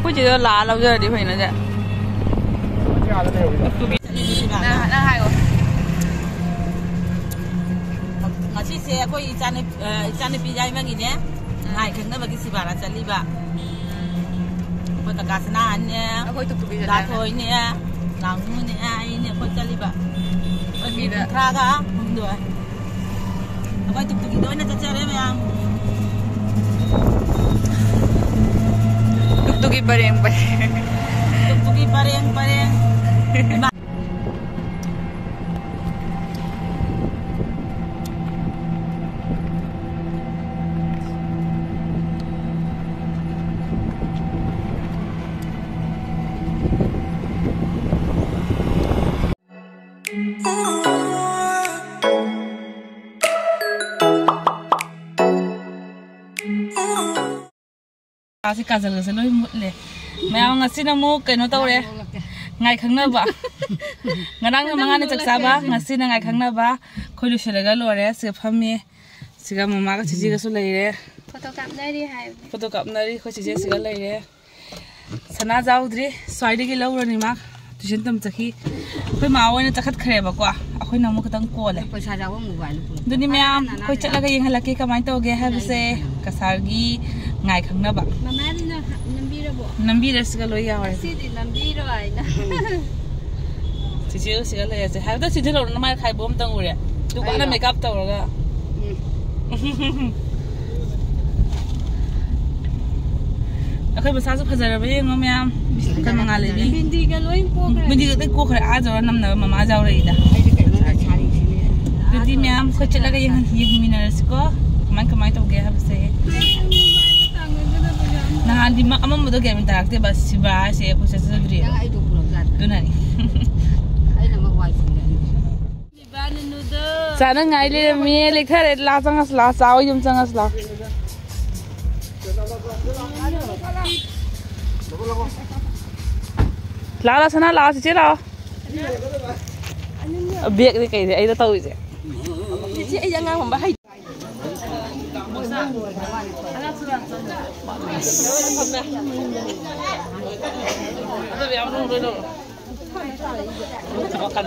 Cô chỉ là lâu giờ đi phải nữa chứ. Nó hay rồi. Mà chị xe có ý chăn bị dai mà gì nhé. Hai khăn nó bagi si bara chali ba. Ko ta kasna anya. Ko tuk tuk da thoi ne. Lang mu ne ai ne ko chali ba. Ko mi da kha ga hum do. Ko tuk tuk do na cha cha re ma. Tuk tuk pareng pareng. Tuk tuk pareng pareng. Si kazal kasi loy mutle. May ang ngasi na mo kay no tawre. Ngay khang na ba? Ngarang na mga ni tagsaba ngasi na ngay khang na ba? Khoi lu shelaga lore si phami. Siga mama ka chiji ka su lai re. Photo cam na ri hai. Photo cam na ri khoi chiji siga lai re. Sana jaudri swai gi lo ro ni ma. Tuition tam chakhi. Khoi ma oi na chakhat khare ba kwa. Akhoi na mo katang ko le. Paisa jaw mobile pu. Duni myam khoi chatlaga yeng halaki kamai to ge ha bse kasargi ngai khang na ba. Mama ni na nambi ra bo. Nambi ra siga loi ya ore. Si di nambi ro ai na. Chiji siga lai ase. Ha da chiji lo na mai khai bom tang ure. Du ba na makeup to ra ga. Akhoi basa su phajara ba yeng myam. Kan manga le bi. Bindi ga loi ko ka. Bindi ga ko khare a jaw nam na mama jaw re da. Ai de kai na chari si ne. Dudi myam khoi chatlaga yeng minas ko. Kamai to ge ha bse. Nah, di mak amam betul game interaktif bas si bahas ya aku sesuatu dia. Yang itu pulau kan. Tu nani. Ai nama wifi. Di mana nudo? Sana ngai le mi lekar la sangas la sawo yum sangas la. La sana la si la. Biak ni kai ai dah tahu je. Si ai jangan membahai. Anak sudah. Ada yang belum dulu. Makan.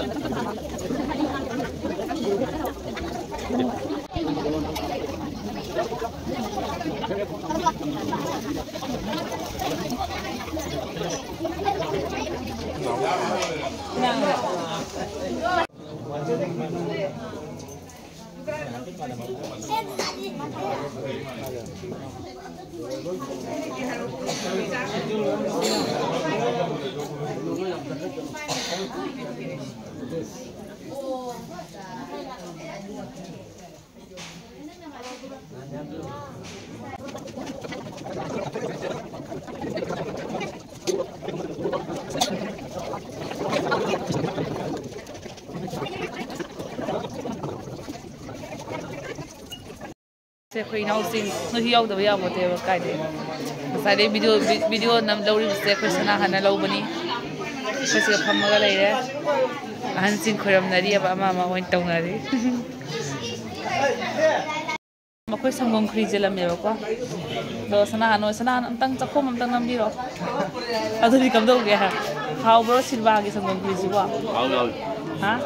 Saya nak sing nasi awak dah bayar buat dia berkai deh. Saya video nam lori saya sana hana lau bani. Saya pamagal aja. Ahan sing koram nari apa ama hoin tau nari. Makoi sanggong kerja lam ya bakwa. Do sana antang cakom antang nam biro. Atau di kamdo gaya. How bro silva lagi sanggong kerja wa. Hah?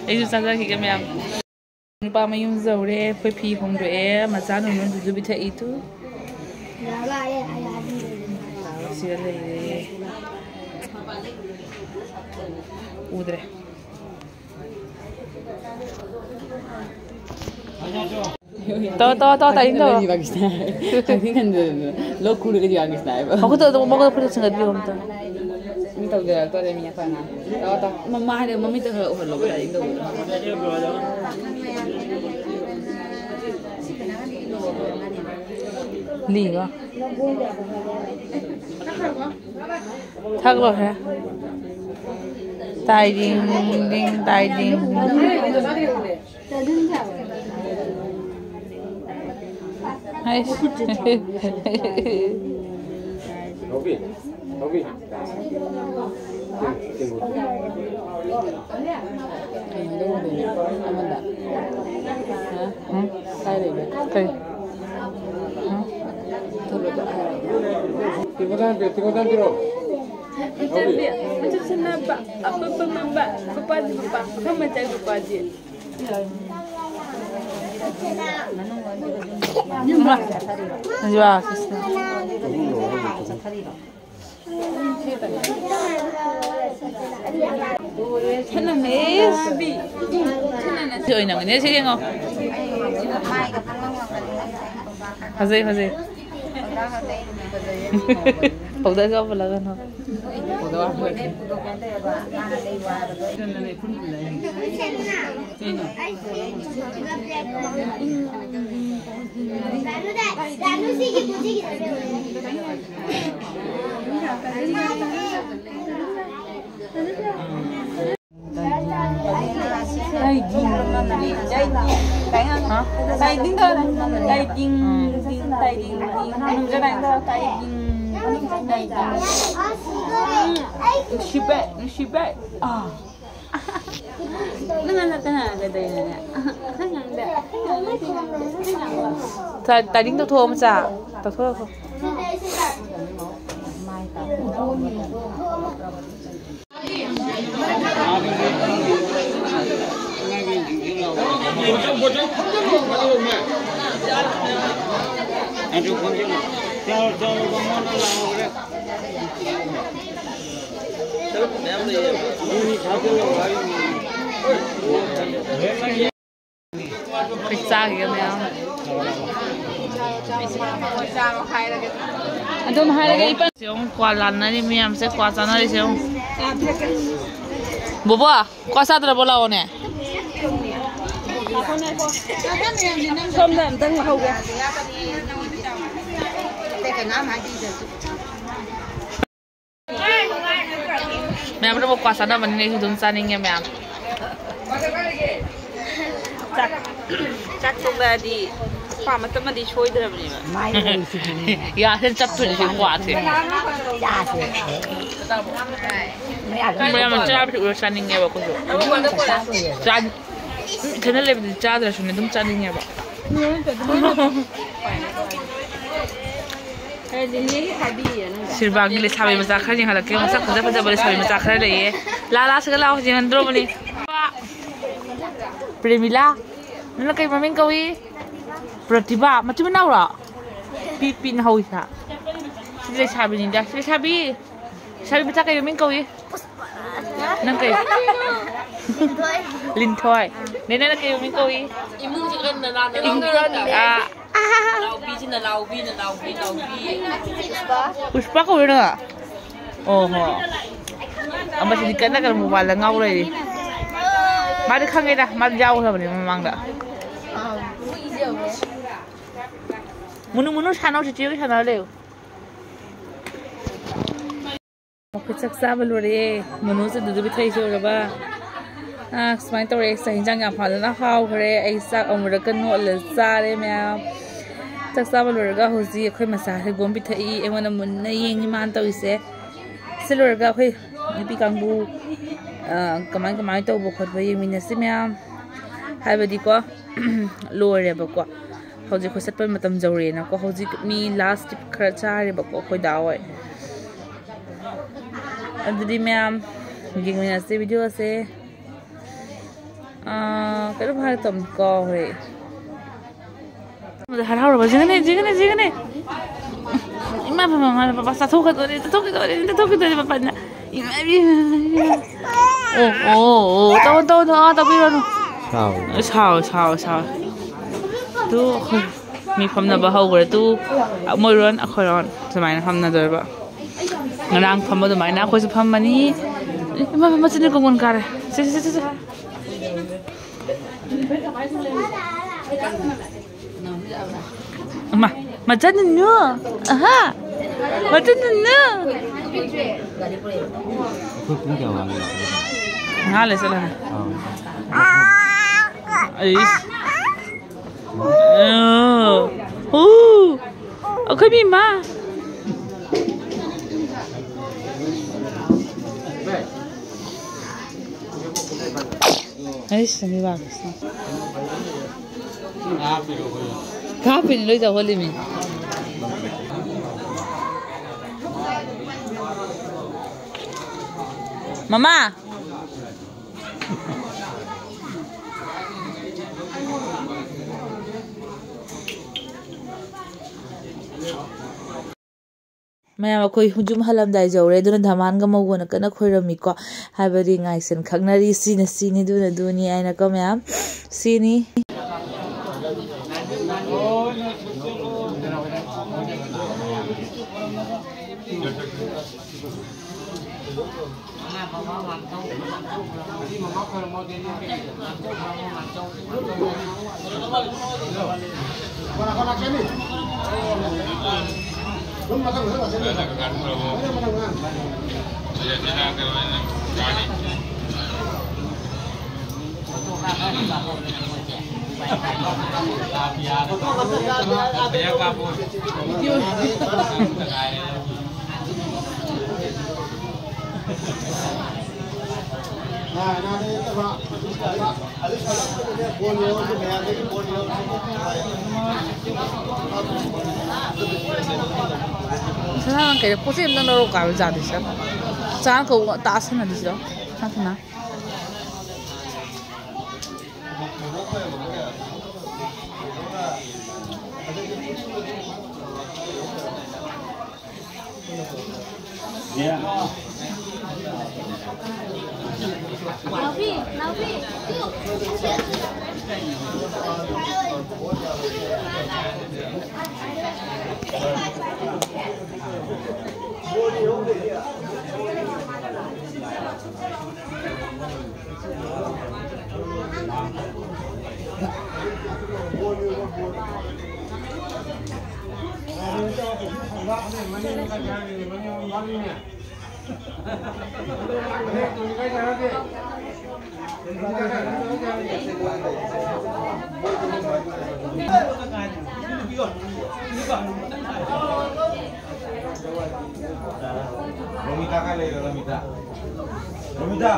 Itu saja kita yang. Ba mayum zaure papi hongre mazano non du bita itu sile udre to tadi to ini kan lo kudu ke dia angis naik aku tuh mau ke perut sangat biom tuh ini tahu dia tuh ada minyak panas tahu mama ada mami tuh lo berada itu liga thắc rồi hả tai ding hay Macam senapa apa pembak kepada bapak kan macam kepada Jumlah Jumlah Senang Happy Chơi nào nhớ chơi không? Hazay hazay Pagda ka pala ka no. Pagda ka pala. Shibet. Ah. Tadi tu thua macam, tak thua aku. Pizza gitu ya. Ada mahal lagi ipan. Siung kualan ni miam se kuasa nari siung. Bobo, kuasa tu bola one. Som dah teng mau ke. Mẹ bắt đầu qua sáng đó mình đi dùng san anh em mẹ. Chắc không là đi qua mà tao mà đi chơi được rồi mà. Ya, sen chắc tôi đi qua thì. Mẹ mình chắc phải uống san anh em vào cũng được. San, thế nên là mình chắc là chúng mình đúng san anh em vào. Silva gile sabi masa khar jeng halak ke masa khaja khaja bale sabi masa khar le la la se la jeng andro bani Premila nala kai mamin kawi Pratibha machu na ra pin hoi sa sile sabi ni da sile sabi masa kai mamin kawi nang kai Linh Thoi nên là kai mamin kawi imu jikan na Lau bi. Puspa ko yun nga. Oh, ang masinikan na kan mubala nga ulit. Mari kangay na, mari jauh sa bani mamang da. Munu sana si Chiyo sana leo. Makitsak sabal uri, munu sa dudubi tayo siya ba? Smain tawari sa hinjang nga pala na haw kare ay sak ang murakan no alazare maya. Chắc sao mà lừa gà hồi gì khơi mà xả thì gồm bị thấy em muốn muốn này nhưng mà anh tôi sẽ lừa gà khơi bị căng bu cái máy tôi buộc với mình sẽ mẹ hai bên đi qua lừa rồi bọc qua hồi gì khơi sát bên mà tầm dầu rồi nó có hồi gì mi last tip khơi cha rồi bọc qua khơi đào rồi anh đi mẹ ging mình sẽ video sẽ cái lúc hai tầm co rồi Harau rồi, jangan ni. Ima apa papa satu kat tu papa na. Oh, tahu tapi mana? Sao. Tu mi pham na bahau rồi tu, moi ron akhoi ron, samai na pham na doi ba. Ngarang pham tu mai na akhoi se pham mani. Ima macam ni kongon kare. Si. Macam ni, aha, macam ni. Ngalah salah. Aku mima. Ay, sani ba gusto? Kapin lo ito huli min. Mama. Maya koi hujum halam dai jawre duna dhaman ga mawona kana khoirami ko habari ngaisen khagnari sini duna duni aina ko maya sini Sana kayak posisi yang naro kau jadi siapa? Sana kau tak sana di situ, sana. Nabi. Romita kali Romita. Romita.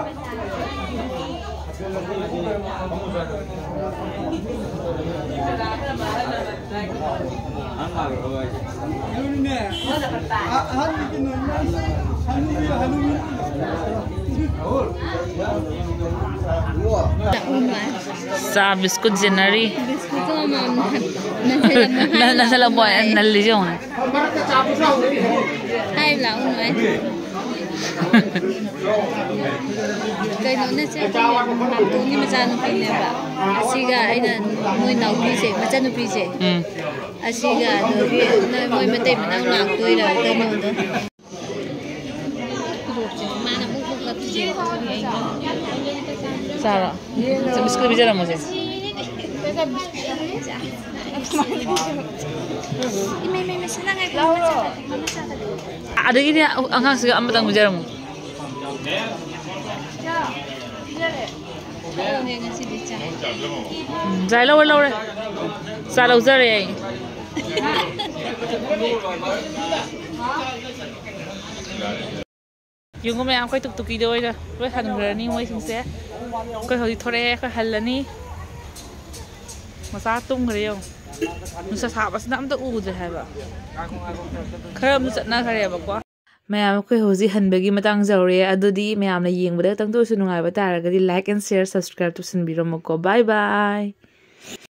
Sa biskut jenari. Biskut tu mama. Nasa labuan nalijon. Hai lah unai. Cái nó sẽ làm tôi nhưng mà cha nó pin này bạn, asiga ai là người nào pin sẽ mà cha nó pin sẽ, asiga rồi cái người mà tay mình đang làm tôi là cái nó đó. Mà nó cũng không gặp gì. Sao rồi? Sao biskut bây giờ làm gì? May senang ay Ada ini angkang sih amat tanggung jawab. Dài lâu rồi. Sao lâu giờ rồi? Yung ko may am koy tuktuki doy da. Koy hangrani moy singse. Koy hodi thore koy halani. Masa tung kare yo. Nusa sabas na amta udre haba. Kharam chatna khare ba ko. Mayam ko hoji hanbagi matang jawre adudi mayam na yengbada tang to su nungai ba taragadi like and share subscribe to sinbiro mako. Bye bye.